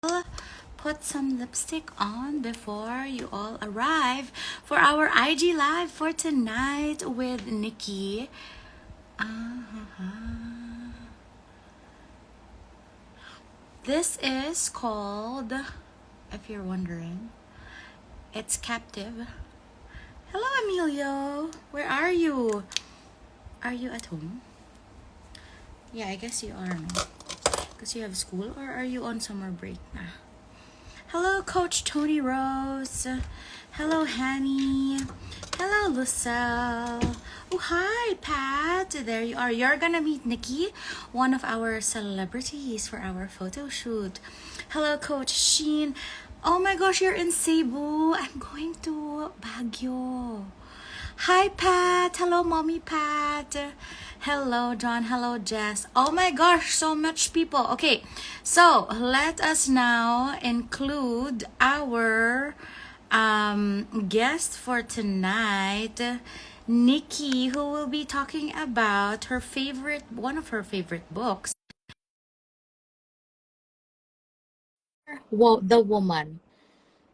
put some lipstick on before you all arrive for our IG live for tonight with Nikki. This is called, if you're wondering, it's Captive. Hello, Emilio. Where are you? Are you at home? Yeah, I guess you are, no? Because you have school, or are you on summer break na? Hello, Coach Tony Rose. Hello, Hanny. Hello, Lucelle. Oh, hi, Pat. There you are. You're gonna meet Nikki, one of our celebrities for our photo shoot. Hello, Coach Sheen. Oh my gosh, you're in Cebu. I'm going to Baguio. Hi, Pat. Hello, Mommy Pat. Hello, John. Hello, Jess. Oh my gosh, so much people. Okay, so let us now include our guest for tonight, Nikki, who will be talking about one of her favorite books, The Woman.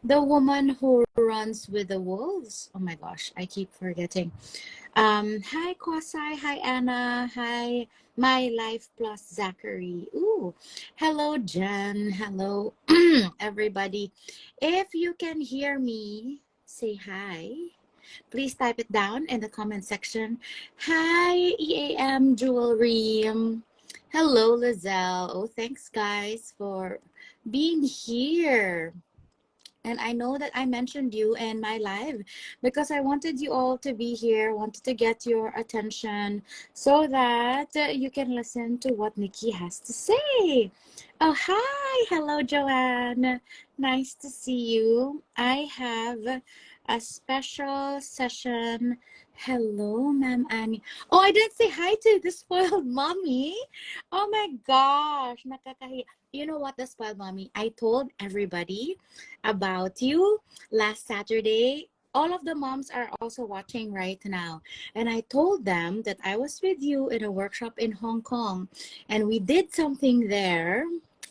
The woman who runs with the wolves. Oh my gosh, I keep forgetting. Hi Kwasai, hi Anna, hi My Life Plus Zachary. Ooh, hello Jen, hello everybody. If you can hear me, say hi. Please type it down in the comment section. Hi EAM Jewelry. Hello Lizelle. Oh, thanks guys for being here. And I know that I mentioned you in my live because I wanted you all to be here, wanted to get your attention so that you can listen to what Nikki has to say. Oh, hi. Hello, Joanne. Nice to see you. I have a special session. Hello, Ma'am Annie. Oh, I didn't say hi to the spoiled mommy. Oh my gosh. Nakakahiya. You know what, the spoiled mommy? I told everybody about you last Saturday. All of the moms are also watching right now. And I told them that I was with you in a workshop in Hong Kong and we did something there.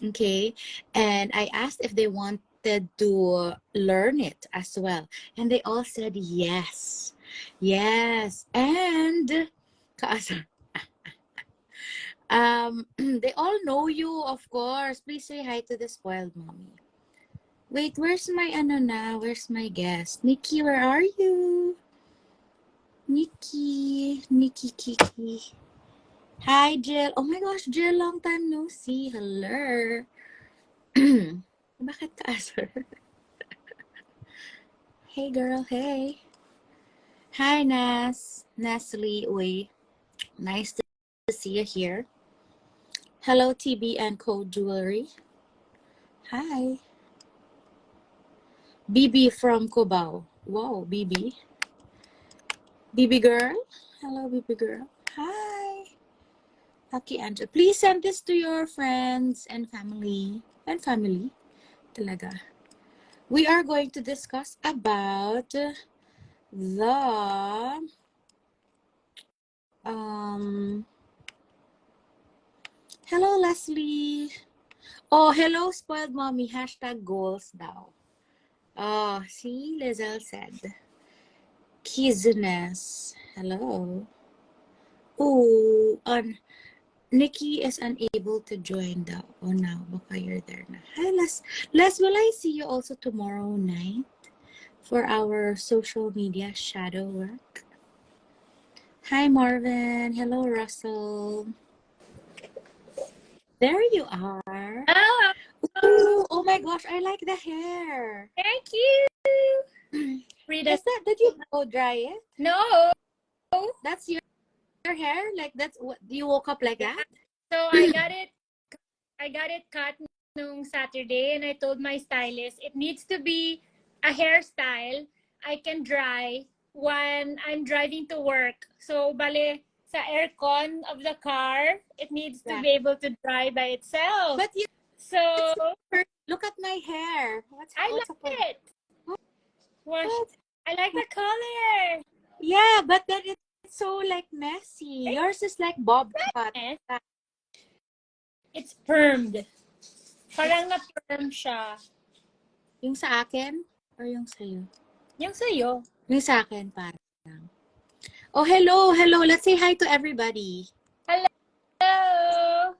Okay. And I asked if they wanted to learn it as well. And they all said yes. Yes. And they all know you, of course. Please say hi to the spoiled mommy. Wait, where's my Where's my guest? Nikki, where are you? Nikki, Kiki. Hi, Jill. Oh my gosh, Jill, long time no see. Hello. Bakit ka asar? Hey, girl, hey. Hi, Nestle. Uy, nice to see you here. Hello, TB and Co Jewelry. Hi. BB from Cubao. Wow, BB. BB girl. Hello, BB girl. Hi. Lucky Angel. Please send this to your friends and family. And family. Talaga. We are going to discuss about the hello Leslie. Oh, hello spoiled mommy. Hashtag goals daw. Oh, see, Lizelle said. Kiziness. Hello. Ooh, Nikki is unable to join daw. Oh, now, baka you're there na. Hi, Les, will I see you also tomorrow night for our social media shadow work? Hi, Marvin. Hello, Russell. There you are. Oh, Ooh, oh my gosh, I like the hair. thank you. Frida. Did you blow dry it? No. That's your hair? Like that's what you woke up like that? So I got it cut nung Saturday and I told my stylist it needs to be a hairstyle I can dry when I'm driving to work. So bale sa aircon of the car, it needs to be able to dry by itself. But so look at my hair. I like it. What? I like the color. Yeah, but then it's so like messy. Yours is like bob cut. It's permed. Parang na-firm siya. Yung sa akin or yung sa'yo? Yung sa'yo. Yung sa akin parang. Oh, hello, hello. Let's say hi to everybody. Hello!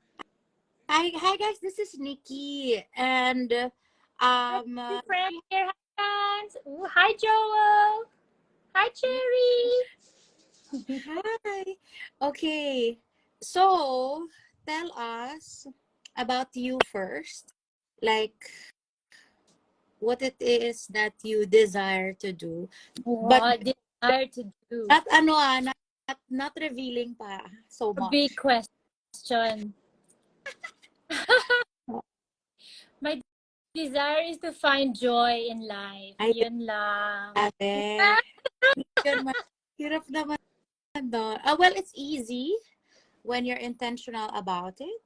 Hi guys. This is Nikki, and Your friend here. Hi, friends. Ooh, hi, Joel. Hi, Cherry. hi. Okay, so tell us about you first, like what it is that you desire to do, but What desire to do? not ano not revealing pa so A big much. question. My desire is to find joy in life. Ay, Yun lang. grabe. Yun, hirap naman doon. Well, it's easy when you're intentional about it.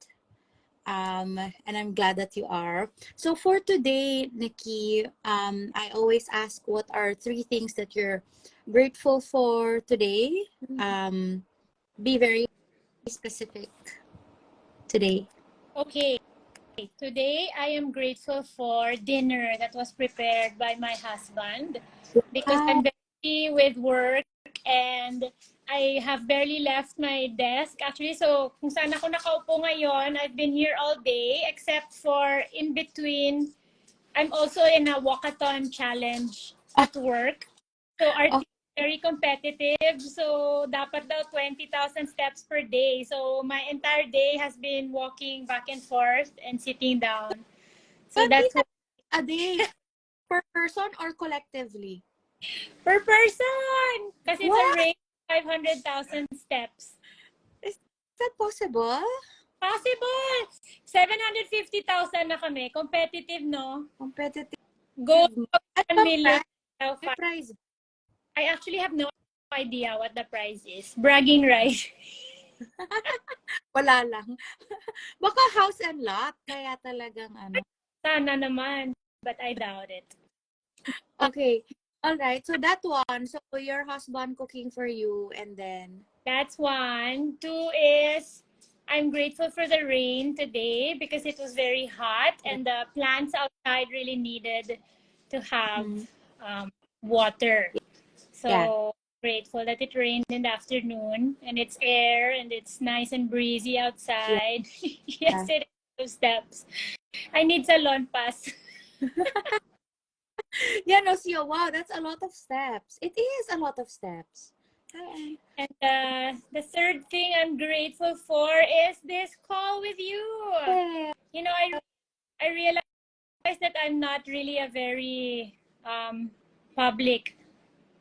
And I'm glad that you are. So for today, Nikki, I always ask what are three things that you're grateful for today. Be very specific today. Okay. Today, I am grateful for dinner that was prepared by my husband because I'm Wow. busy with work and I have barely left my desk. Actually, so kung saan ako nakaupo ngayon, I've been here all day except for in between. I'm also in a walkathon challenge at work. So our Oh, team is very competitive. So dapat daw 20,000 steps per day. So my entire day has been walking back and forth and sitting down. So 20 that's what, a day per person or collectively? per person. Because it's a What? race, 500,000 steps. Is that possible? Possible! 750,000 na kami. Competitive, no? Competitive. Go At 1 bang million. prize? May prize. I actually have no idea what the price is. Bragging rights. Wala lang. Baka house and lot. Kaya talagang ano. Sana naman, but I doubt it. Okay. All right. So that one. So your husband cooking for you, and then That's one. Two is I'm grateful for the rain today because it was very hot and the plants outside really needed to have mm, water. yeah, So grateful that it rained in the afternoon and it's air and it's nice and breezy yeah, outside. Yes, it is those steps. I need salon pass. yeah. No, see, wow, that's a lot of steps. It is a lot of steps. And the third thing I'm grateful for is this call with you. Yeah. You know, I realized that I'm not really a very public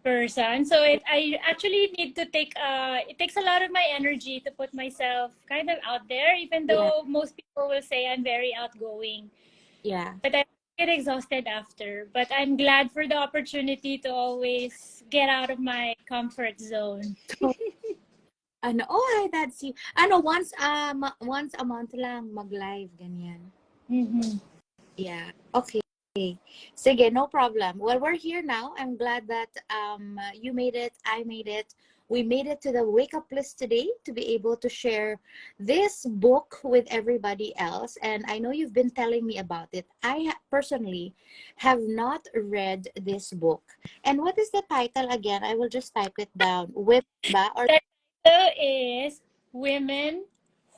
person. So I actually need to take it takes a lot of my energy to put myself kind of out there, even Yeah. though most people will say I'm very outgoing. Yeah. But I get exhausted after. But I'm glad for the opportunity to always get out of my comfort zone. So, ano, oh, hi, that's you. Ano, once a month lang mag-live, ganyan. Mm-hmm. Yeah. Okay. Sige, no problem. Well, we're here now. I'm glad that you made it. I made it. We made it to the wake up list today to be able to share this book with everybody else. And I know you've been telling me about it. I personally have not read this book. And what is the title again? I will just type it down. Whip ba or The title is Women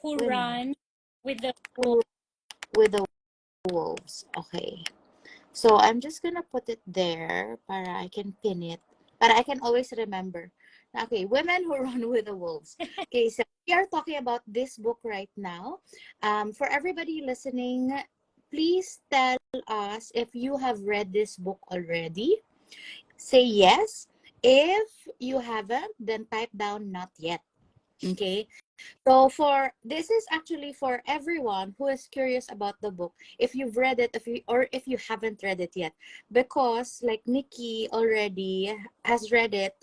Who Women Run with the Who with the Wolves. Okay. So I'm just gonna put it there para I can pin it. Para I can always remember. Okay, Women Who Run with the Wolves. Okay, so we are talking about this book right now. For everybody listening, please tell us if you have read this book already. Say yes. If you haven't, then type down not yet. Okay. So for this is actually for everyone who is curious about the book. If you've read it, if you haven't read it yet, because like Nikki already has read it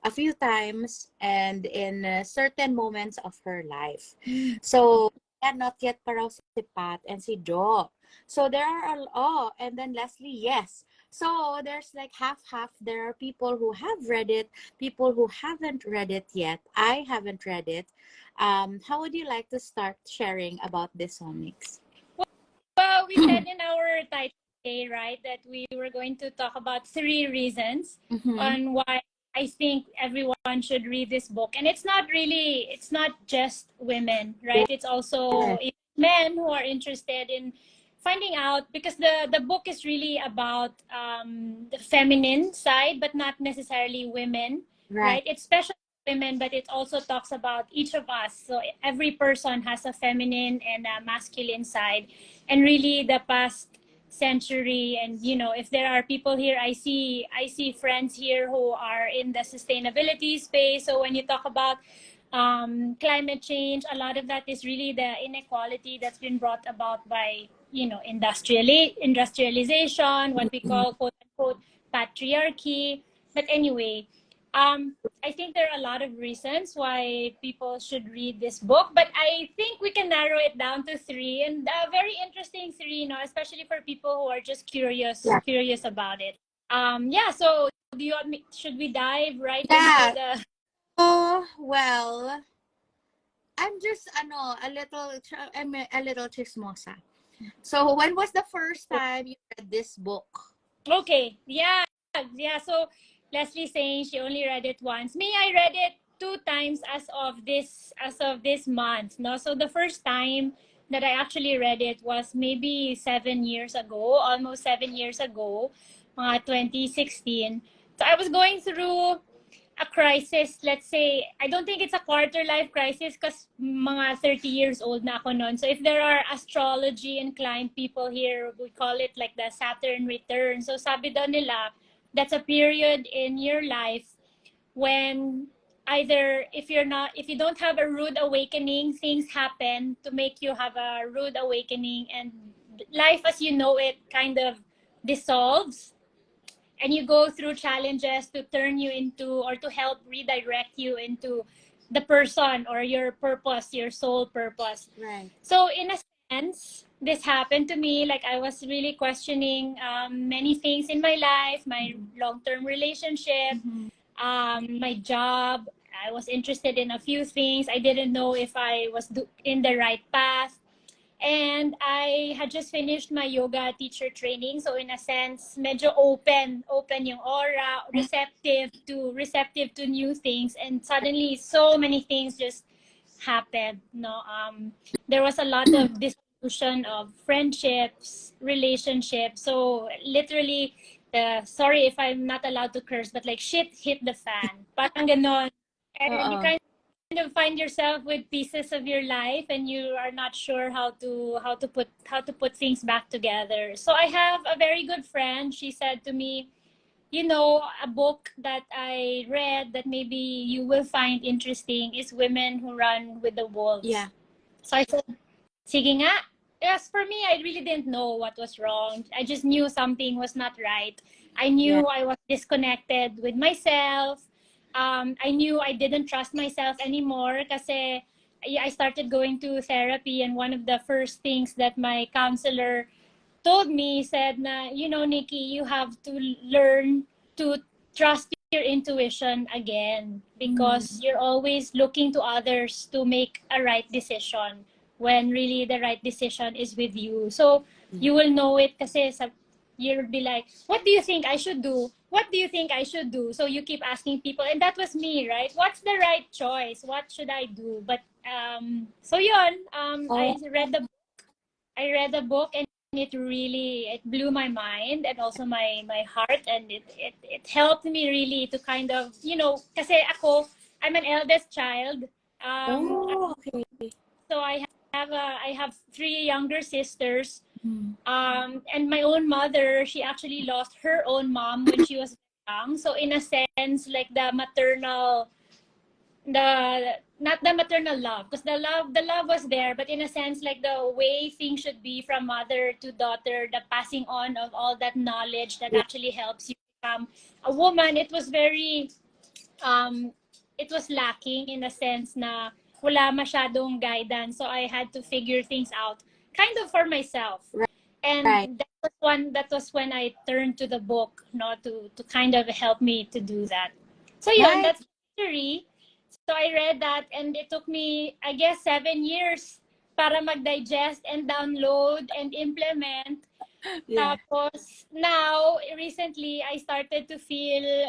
a few times and in certain moments of her life. So yeah, not yet para si Pat and si Jo. So there are and then Leslie, yes. So there's like half. There are people who have read it, people who haven't read it yet. I haven't read it. How would you like to start sharing about this one, Mix? Well, we said said in our title today, right, that we were going to talk about 3 reasons on why I think everyone should read this book. And it's not just women, right? It's also men who are interested in finding out, because the book is really about the feminine side, but not necessarily women, right? It's special for women, but it also talks about each of us. So every person has a feminine and a masculine side, and really the past century. And if there are people here, I see friends here who are in the sustainability space. So when you talk about climate change, a lot of that is really the inequality that's been brought about by industrialization, what we call quote unquote patriarchy. But anyway, I think there are a lot of reasons why people should read this book, but I think we can narrow it down to 3, and very interesting 3, especially for people who are just curious about it. Yeah. So, do you want me? Should we dive right into the? Oh, well, I'm just I'm a little chismosa. So when was the first time you read this book? Okay. Yeah. Yeah. So Leslie saying she only read it once. Me, I read it 2 times as of this month. No. So the first time that I actually read it was maybe 7 years ago, almost 7 years ago, 2016. So I was going through a crisis, let's say. I don't think it's a quarter life crisis because mga 30 years old na ako noon. So if there are astrology inclined people here, we call it like the Saturn return. So sabi daw nila, that's a period in your life when either if you don't have a rude awakening, things happen to make you have a rude awakening, and life as you know it kind of dissolves, and you go through challenges to turn you into, or to help redirect you into the person or your purpose, your soul purpose. Right. So in a sense, this happened to me. Like, I was really questioning many things in my life, my long-term relationship, my job. I was interested in a few things. I didn't know if I was in the right path. And I had just finished my yoga teacher training. So in a sense, medyo open yung aura, receptive to new things. And suddenly so many things just happened. No, there was a lot of dissolution of friendships, relationships. So literally, sorry if I'm not allowed to curse, but like shit hit the fan. Parang ganon. And you kind of find yourself with pieces of your life, and you are not sure how to put things back together. So I have a very good friend. She said to me, a book that I read that maybe you will find interesting is Women Who Run with the Wolves. Yeah. So I said, sige nga. Yes, for me, I really didn't know what was wrong. I just knew something was not right. I knew I was disconnected with myself. I knew I didn't trust myself anymore kasi I started going to therapy, and one of the first things that my counselor told me, said na, Nikki, you have to learn to trust your intuition again, because you're always looking to others to make a right decision when really the right decision is with you. So you will know it kasi you'll be like, what do you think I should do? What do you think I should do? So you keep asking people, and that was me, right? What's the right choice? What should I do? But so yun, I read the book, and it blew my mind and also my heart, and it helped me really to kind of, kasi I'm an eldest child. Okay. So I have 3 younger sisters. And my own mother, she actually lost her own mom when she was young. So in a sense, like not the maternal love, because the love was there, but in a sense, like the way things should be from mother to daughter, the passing on of all that knowledge that actually helps you become a woman, it was lacking, in a sense na wala masyadong guidance. So I had to figure things out kind of for myself. And that was when I turned to the book, to kind of help me to do that. So yun, that's the history. So I read that, and it took me, I guess, 7 years para mag-digest and download and implement. Yeah. Tapos, now, recently, I started to feel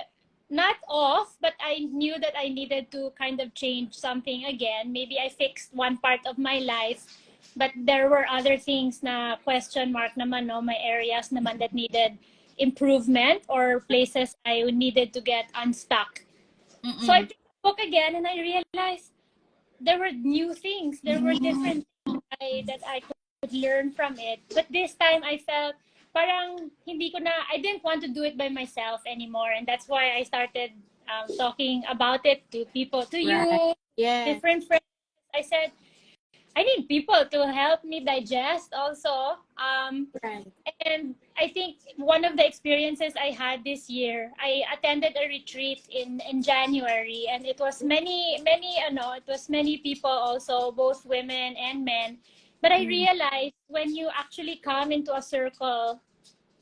not off, but I knew that I needed to kind of change something again. Maybe I fixed one part of my life, but there were other things na question mark naman, no? My areas naman that needed improvement or places I needed to get unstuck. So I Mm-mm. picked the book again and I realized there were new things. There were different things that I could learn from it. But this time I felt parang hindi ko na, I didn't want to do it by myself anymore. And that's why I started talking about it to people, to Right. you, Yeah. different friends. I said, I need people to help me digest also. Right. And I think one of the experiences I had this year, I attended a retreat in January, and it was it was many people also, both women and men. But I Mm. realized when you actually come into a circle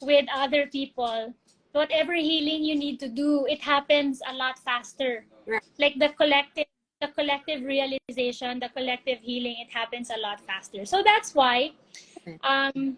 with other people, whatever healing you need to do, it happens a lot faster. Right. Like the collective realization, the collective healing, it happens a lot faster. So that's why um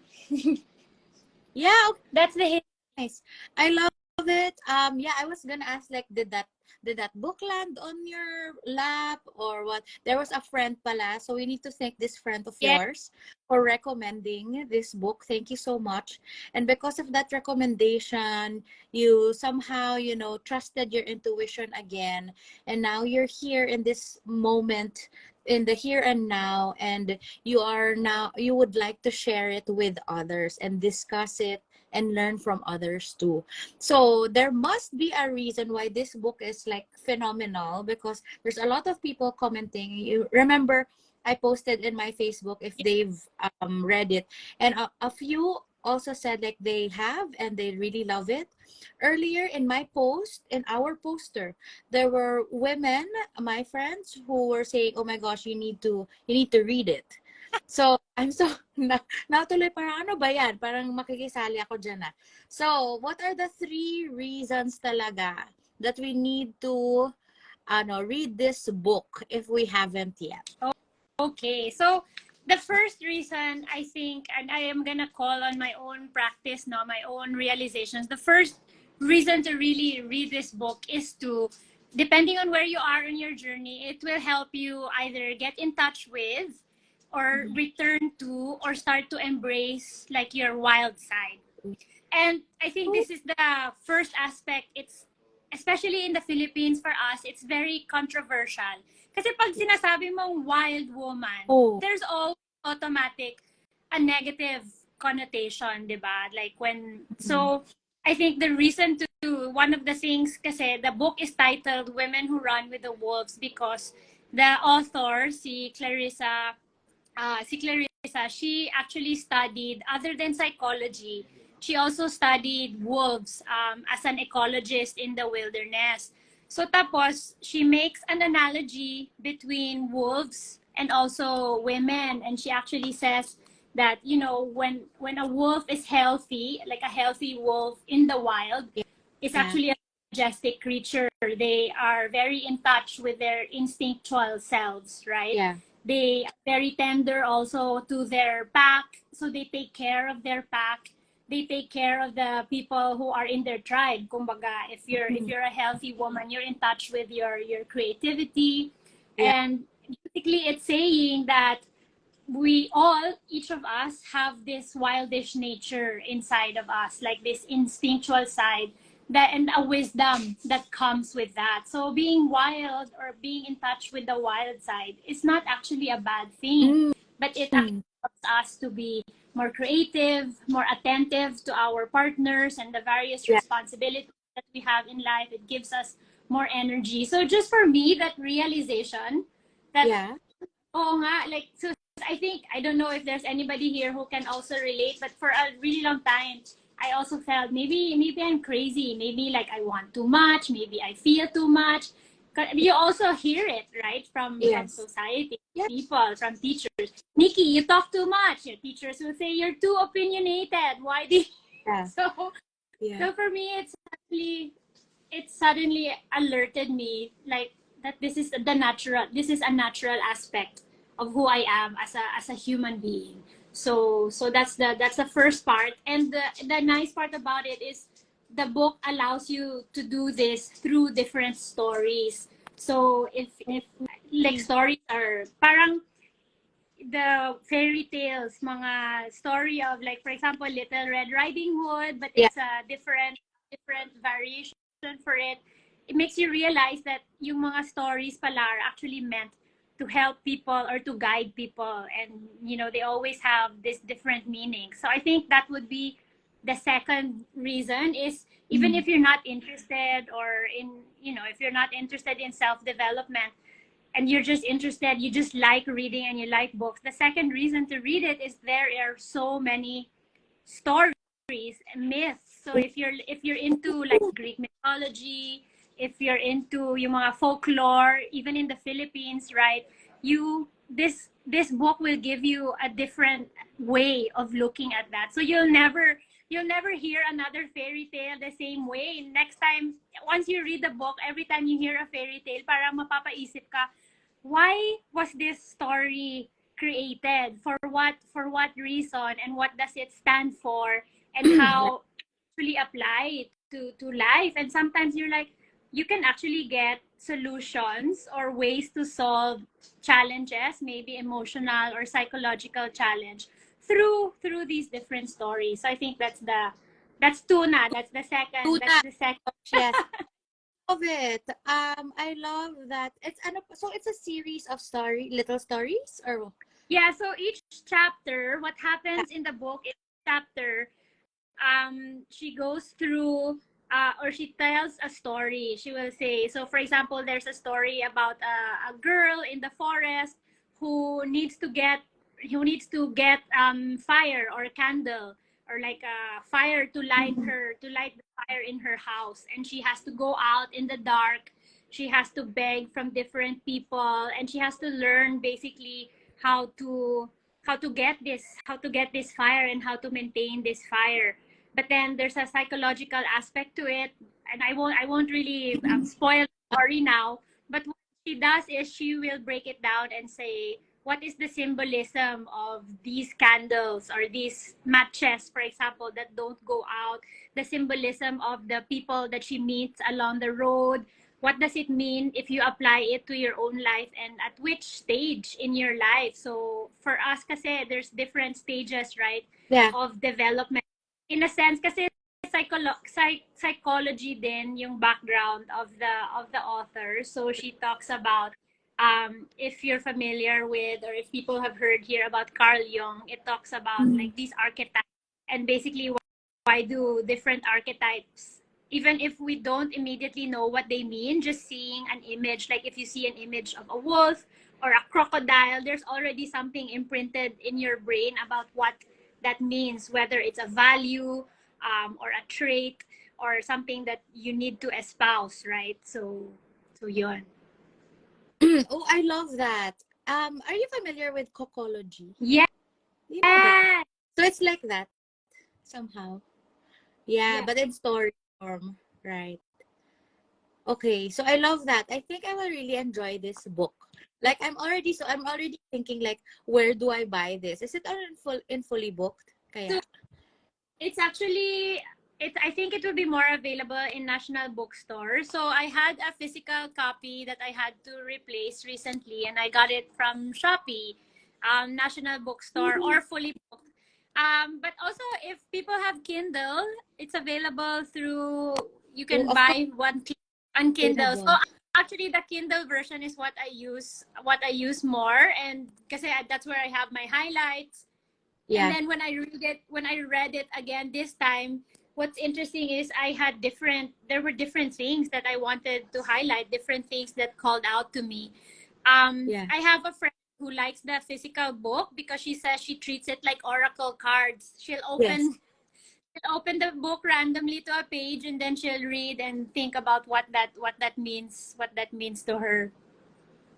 Yeah. that's the Nice. I love it. Yeah, I was gonna ask like, did that book land on your lap or what? There was a friend pala, so we need to thank this friend of yeah. yours for recommending this book. Thank you so much. And because of that recommendation, you somehow, trusted your intuition again, and now you're here in this moment, in the here and now, and you would like to share it with others and discuss it and learn from others too. So there must be a reason why this book is like phenomenal, because there's a lot of people commenting. You remember I posted in my Facebook if they've read it, and a few also said like they have and they really love it. Earlier in my post, in our poster, there were women, my friends, who were saying, "Oh my gosh, you need to read it." So I'm so natuloy, parang ano ba yan? Parang makikisali ako dyan. So, what are the 3 reasons talaga that we need to read this book if we haven't yet? Okay, so the first reason I think, and I am gonna call on my own practice, no, my own realizations. The first reason to really read this book is to, depending on where you are in your journey, it will help you either get in touch with, or Mhm. return to, or start to embrace like your wild side. And I think this is the first aspect. It's, especially in the Philippines, for us, it's very controversial. Kasi pag sinasabi mong wild woman, Oh. there's all automatic a negative connotation, di ba? Like Mhm. so I think the reason to, one of the things, kasi the book is titled Women Who Run with the Wolves, because the author, si Clarissa, she actually studied, other than psychology, she also studied wolves as an ecologist in the wilderness. So tapos, she makes an analogy between wolves and also women. And she actually says that, when a wolf is healthy, like a healthy wolf in the wild, is Yeah. actually a majestic creature. They are very in touch with their instinctual selves, right? Yeah. They are very tender also to their pack, so they take care of their pack. They take care of the people who are in their tribe. Kumbaga, if Mhm. you're a healthy woman, you're in touch with your creativity, Yeah. and basically, it's saying that we all, each of us, have this wildish nature inside of us, like this instinctual side, that, and a wisdom that comes with that. So being wild, or being in touch with the wild side, is not actually a bad thing, Mm. but it actually helps us to be more creative, more attentive to our partners and the various Yeah. responsibilities that we have in life. It gives us more energy. So just for me, that realization that, Yeah. oh nga, like, so I think, I don't know if there's anybody here who can also relate, but for a really long time, I also felt maybe I'm crazy. Maybe like I want too much. Maybe I feel too much. You also hear it, right, from Yes. society, Yeah. people, from teachers. Nikki, you talk too much. Your teachers will say you're too opinionated. Why do you... Yeah. so Yeah. so for me, it suddenly alerted me, like, that this is a natural aspect who I am as a human being. So that's the first part. And the nice part about it is the book allows you to do this through different stories. So if like stories are parang the fairy tales, mga story of, like, for example, Little Red Riding Hood, but Yeah. it's a different variation for it. It makes you realize that yung mga stories pala are actually meant to help people or to guide people, and they always have this different meaning. So I think that would be the second reason, is even if you're not interested, or if you're not interested in self development, and you're just interested, you just like reading and you like books. The second reason to read it is there are so many stories and myths. So if you're into like Greek mythology, if you're into yung mga folklore, even in the Philippines, right? This book will give you a different way of looking at that. So you'll never hear another fairy tale the same way. Next time, once you read the book, every time you hear a fairy tale, parang mapapaisip ka, why was this story created, for what reason, and what does it stand for, and how actually apply it to life. And sometimes you're like, you can actually get solutions or ways to solve challenges, maybe emotional or psychological challenge, through these different stories. So I think that's tuna. That's the second. Tuna. That's the second. Yes. Love it. I love that. So it's a series of little stories, or Yeah. So each chapter, what yeah. happens in the book is chapter, she goes through, or she tells a story. She will say, so for example, there's a story about a girl in the forest who needs to get fire or candle, or like a fire to light the fire in her house, and she has to go out in the dark. She has to beg from different people, and she has to learn basically how to how to get this fire and how to maintain this fire. But then there's a psychological aspect to it, and I won't really spoil the story now. But what she does is she will break it down and say, what is the symbolism of these candles or these matches, for example, that don't go out, the symbolism of the people that she meets along the road. What does it mean if you apply it to your own life, and at which stage in your life? So for us kasi, there's different stages, right, Yeah. of development. In a sense kasi psychology din yung background of the author. So she talks about, if you're familiar with, or if people have heard here about Carl Jung, it talks about Mm. like these archetypes, and basically why do different archetypes, even if we don't immediately know what they mean, just seeing an image, like if you see an image of a wolf or a crocodile, there's already something imprinted in your brain about what that means, whether it's a value, or a trait, or something that you need to espouse, right? So yun. Oh, I love that. Are you familiar with cocology? Yeah. You know that. So it's like that somehow. Yeah, Yeah. but in story form, right? Okay, so I love that. I think I will really enjoy this book. Like I'm already thinking like, where do I buy this? Is it on in fully booked? So Kaya. it's actually, I think it will be more available in National Bookstore. So I had a physical copy that I had to replace recently, and I got it from Shopee, National Bookstore, or fully booked. But also, if people have Kindle, it's available through. You Oh, can of course, buy one on Kindle. So available. actually, the Kindle version is what I use. What I use more, and kasi that's where I have my highlights. And Yeah. then when I read it again this time, what's interesting is there were different things that I wanted to highlight, different things that called out to me. Yeah. I have a friend who likes the physical book because she says she treats it like oracle cards. Yes. She'll open the book randomly to a page, and then she'll read and think about what that means to her.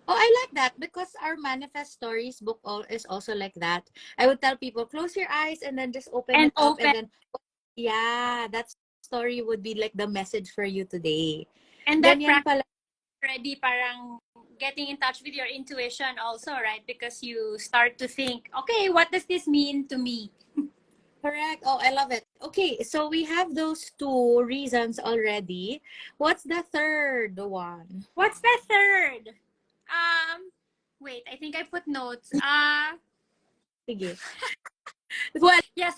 Oh, I like that because our Manifest Stories book is also like that. I would tell people, close your eyes and then just open And it up, and open then, yeah, that story would be like the message for you today. and that Ganyan practice pala. already parang getting in touch with your intuition also, right? Because you start to think, okay, what does this mean to me? Correct. Oh, I love it. Okay, so we have those two reasons already. What's the third one? What's the third? Wait, I think I put notes. Sige. Well, Yes,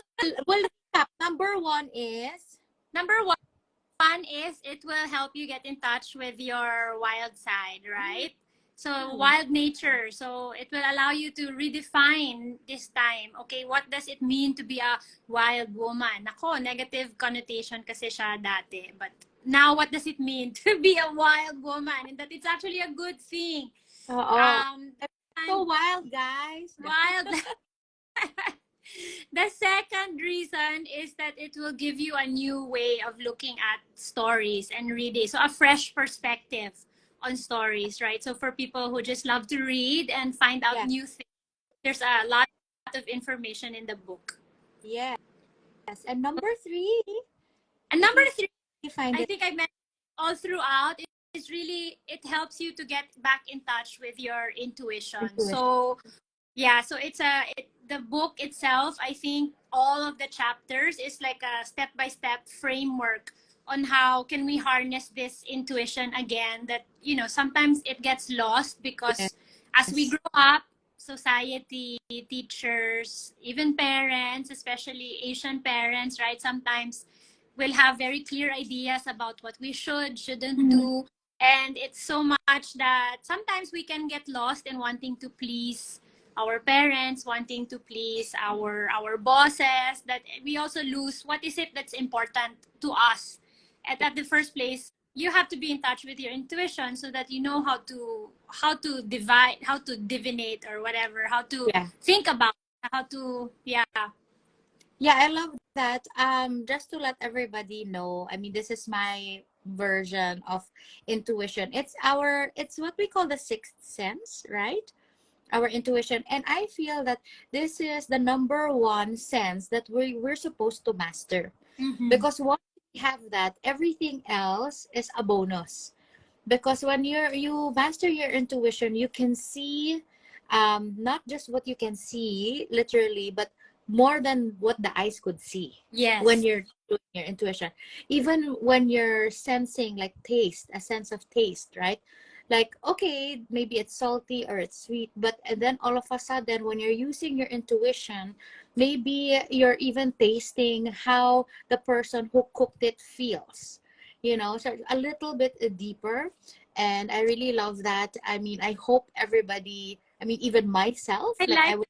well, recap. Number one is number one is it will help you get in touch with your wild side, right? So wow. wild nature. So it will allow you to redefine this time. Okay, what does it mean to be a wild woman? Nako, negative connotation kasi siya dati. But now what does it mean to be a wild woman? And that it's actually a good thing. Oo. Um So and wild, guys. wild the second reason is that it will give you a new way of looking at stories and reading. So a fresh perspective on stories, right? So for people who just love to read and find out Yes. new things, there's a lot of information in the book. Yes. And number three, And if number you three, find I it think I mentioned all throughout, is really it helps you to get back in touch with your intuition. intuition. So yeah, so the book itself, I think all of the chapters is like a step-by-step framework on how can we harness this intuition again that, sometimes it gets lost because as we Yes. grow up, society, teachers, even parents, especially Asian parents, right? Sometimes will have very clear ideas about what we shouldn't Mhm. do. And it's so much that sometimes we can get lost in wanting to please our parents, wanting to please our bosses, that we also lose what is it that's important to us. And at the first place, you have to be in touch with your intuition so that you know how to divide, how to divinate or whatever, how to Yeah. think about, how to, yeah. Yeah, I love that. Just to let everybody know, I mean, this is my version of intuition. It's what we call the sixth sense, right? Our intuition. And I feel that this is the number one sense that we're supposed to master. Mm-hmm. Because once we have that, everything else is a bonus. Because when you master your intuition, you can see not just what you can see literally, but more than what the eyes could see when Yes. you're doing your intuition. Even when you're sensing like taste, a sense of taste, right? Like, okay, maybe it's salty or it's sweet, but and then all of a sudden when you're using your intuition, maybe you're even tasting how the person who cooked it feels, so a little bit deeper. And I really love that. I mean, I hope everybody, I mean, even myself, I like like,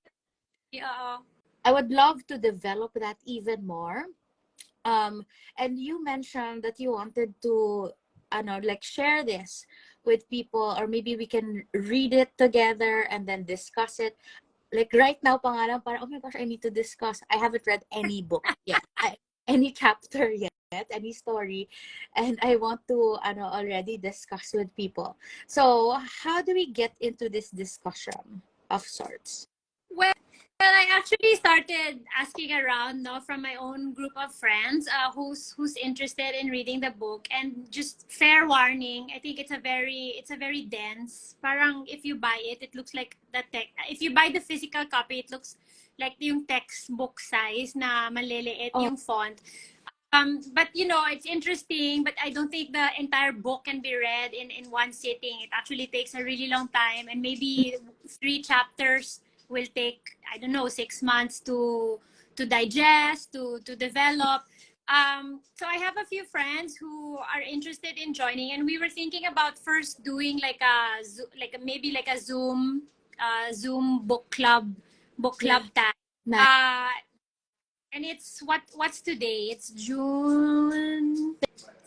yeah. I would love to develop that even more. um and you mentioned that you wanted to, I know, like share this with people, or maybe we can read it together and then discuss it. Like right now pa nga lang, parang, oh my gosh, I need to discuss. I haven't read any book yet, any chapter yet, any story, and I want to already discuss with people. So how do we get into this discussion of sorts? Well, I actually started asking around, no, from my own group of friends, who's interested in reading the book. And just fair warning, I think it's a very dense. Parang if you buy it, it looks like the tech. If you buy the physical copy, it looks like yung textbook size na maliliit Oh, yung font. But it's interesting, but I don't think the entire book can be read in one sitting. It actually takes a really long time, and maybe 3 chapters will take, I don't know, 6 months to digest, to develop. So I have a few friends who are interested in joining, and we were thinking about first doing maybe like a Zoom book yeah, club time. nice. Uh, and it's what's today? It's June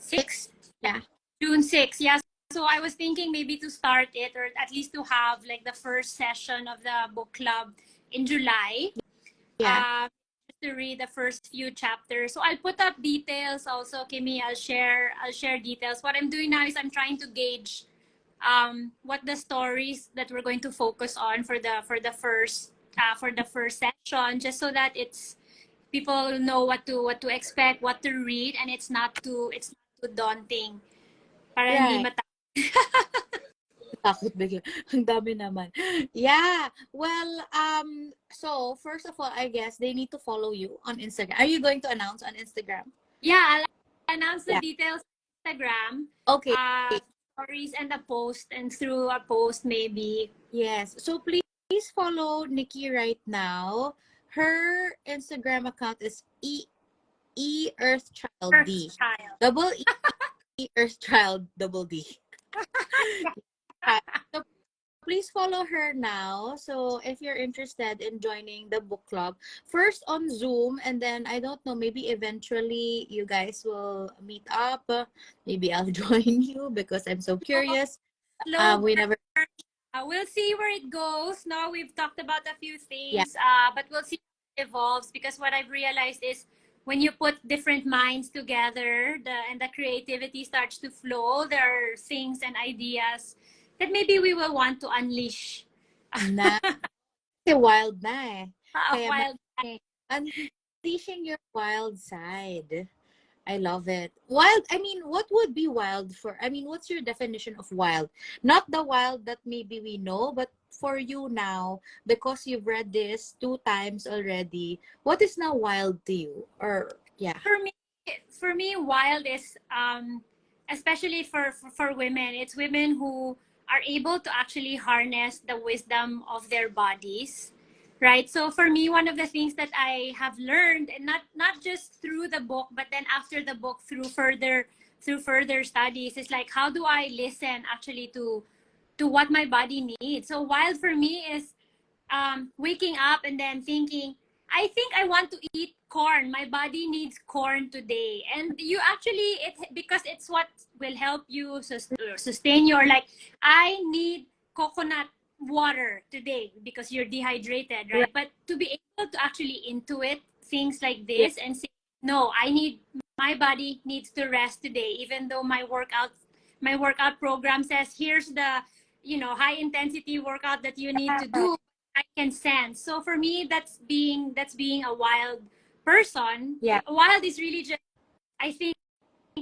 6th. Yeah, June 6th. Yeah. So I was thinking maybe to start it, or at least to have like the first session of the book club in July. yeah, Uh, to read the first few chapters. So I'll put up details also, Kimi. I'll share details. What I'm doing now is I'm trying to gauge what the stories that we're going to focus on for the first session, just so that people know what to expect, what to read, and it's not too daunting. Para hindi right. mata. takot bigla. Ang dami naman. Yeah. Well, so first of all, I guess they need to follow you on Instagram. Are you going to announce on Instagram? Yeah, I'll announce the Yeah. details on Instagram, Okay. stories and the post, and through a post maybe. Yes. So please follow Nikki right now. Her Instagram account is Earth Child Earth D. child. Double Earth Child double D. Right. So please follow her now. So if you're interested in joining the book club, first on Zoom, and then I don't know, maybe eventually you guys will meet up. Maybe I'll join you because I'm so curious. Slow We never, we'll see where it goes. No, we've talked about a few yeah, things, but we'll see how it evolves, because what I've realized is when you put different minds together, and the creativity starts to flow, there are things and ideas that maybe we will want to unleash. na, kasi wild na eh. Kaya While unleashing your wild side. I love it. Wild, I mean, what would be wild for, I mean, what's your definition of wild? Not the wild that maybe we know, but for you now, because you've read this 2 times already, what is now wild to you? Or, yeah. for me, wild is especially for women. It's women who are able to actually harness the wisdom of their bodies, right? So for me, one of the things that I have learned, and not just through the book, but then after the book, through further studies, is like, how do I listen actually to what my body needs? So wild for me is waking up and then thinking, I think I want to eat corn. My body needs corn today. And you actually, because it's what will help you sustain your, like, I need coconut water today because you're dehydrated, Right. right? But to be able to actually intuit things like Yeah. this and say, no, my body needs to rest today, even though my workout program says, here's the, high intensity workout that you need to do. I can sense. So for me, that's being a wild person. Yeah. Wild is really just, I think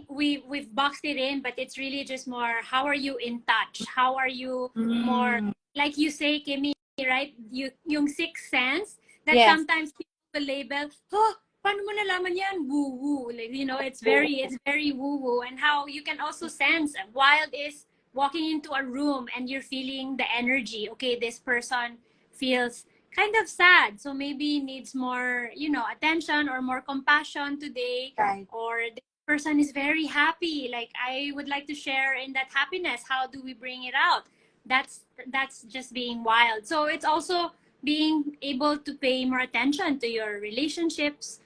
we've boxed it in, but it's really just more, how are you in touch? How are you more, Mm, like you say, Kimi, right? Yung sixth sense that yes. sometimes people will label, oh, paano mo nalaman yan? Woo woo. Like, it's very woo woo. And how you can also sense wild is walking into a room and you're feeling the energy. Okay, this person feels kind of sad, so maybe needs more, attention or more compassion today, Right. or person is very happy, like, I would like to share in that happiness. How do we bring it out? That's just being wild. So it's also being able to pay more attention to your relationships,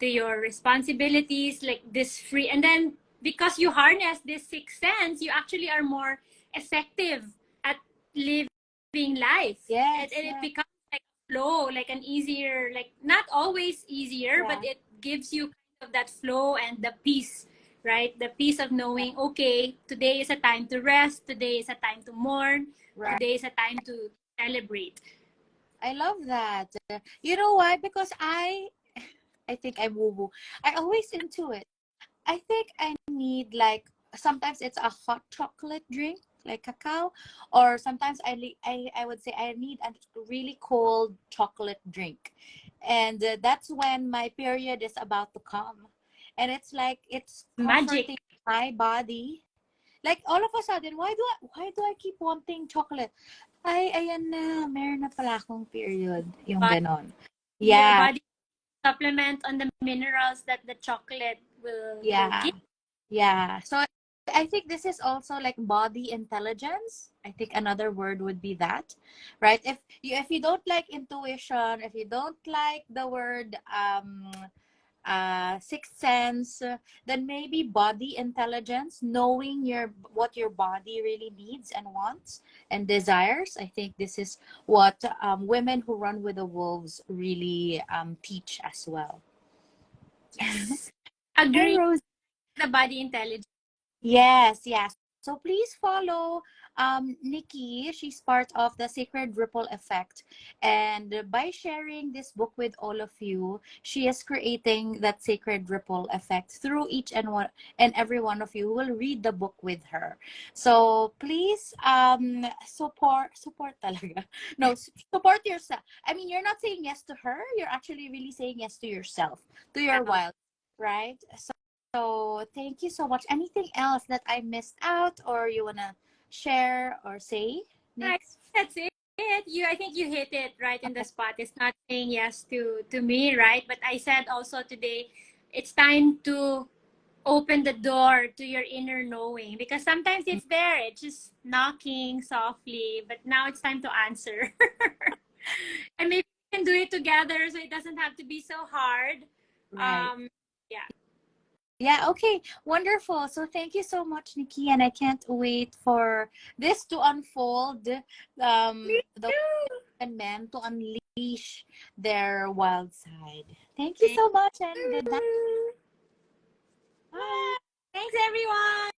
to your responsibilities, like this free. And then because you harness this sixth sense, you actually are more effective at living life. Yes. And it Yeah. becomes like a flow, like an easier, like, not always easier, but Yeah. it gives you kind of that flow and the peace, right? The peace of knowing, okay, today is a time to rest, today is a time to mourn, Right. today is a time to celebrate. I love that. You know why? Because I think I'm woo woo. I always into it. I think I need like sometimes it's a hot chocolate drink like cacao, or sometimes I would say I need a really cold chocolate drink, and that's when my period is about to come, and it's like it's Magic. comforting my body. Like all of a sudden, why do I keep wanting chocolate? Ay, ayan na, meron na pala akong period, yung But ganon. your Yeah, body supplement on the minerals that the chocolate will yeah. give. Yeah. So I think this is also like body intelligence. I think another word would be that, right? If you don't like intuition, if you don't like the word sixth sense, then maybe body intelligence, knowing what your body really needs and wants and desires. I think this is what women who run with the wolves really teach as well. Yes. Hi, Agree. Rose. The body intelligence. Yes, yes. So please follow Nikki. She's part of the Sacred Ripple Effect. And by sharing this book with all of you, she is creating that sacred ripple effect through each and every one of you who will read the book with her. So please support talaga. No, support yourself. I mean, you're not saying yes to her, you're actually really saying yes to yourself, to your Yeah. wild, right? So thank you so much. Anything else that I missed out or you wanna share or say, I Nick? that's it. I think you hit it right in the Okay. spot. It's not saying yes to me, right? But I said also today, it's time to open the door to your inner knowing, because sometimes it's there, it's just knocking softly, but now it's time to answer. And maybe we can do it together so it doesn't have to be so hard. Right. Um, yeah. Yeah, okay. Wonderful. So thank you so much, Nikki, and I can't wait for this to unfold. Me The too. women and men to unleash their wild side. Thank you Thank so much and good night. you. Bye. Thanks, everyone.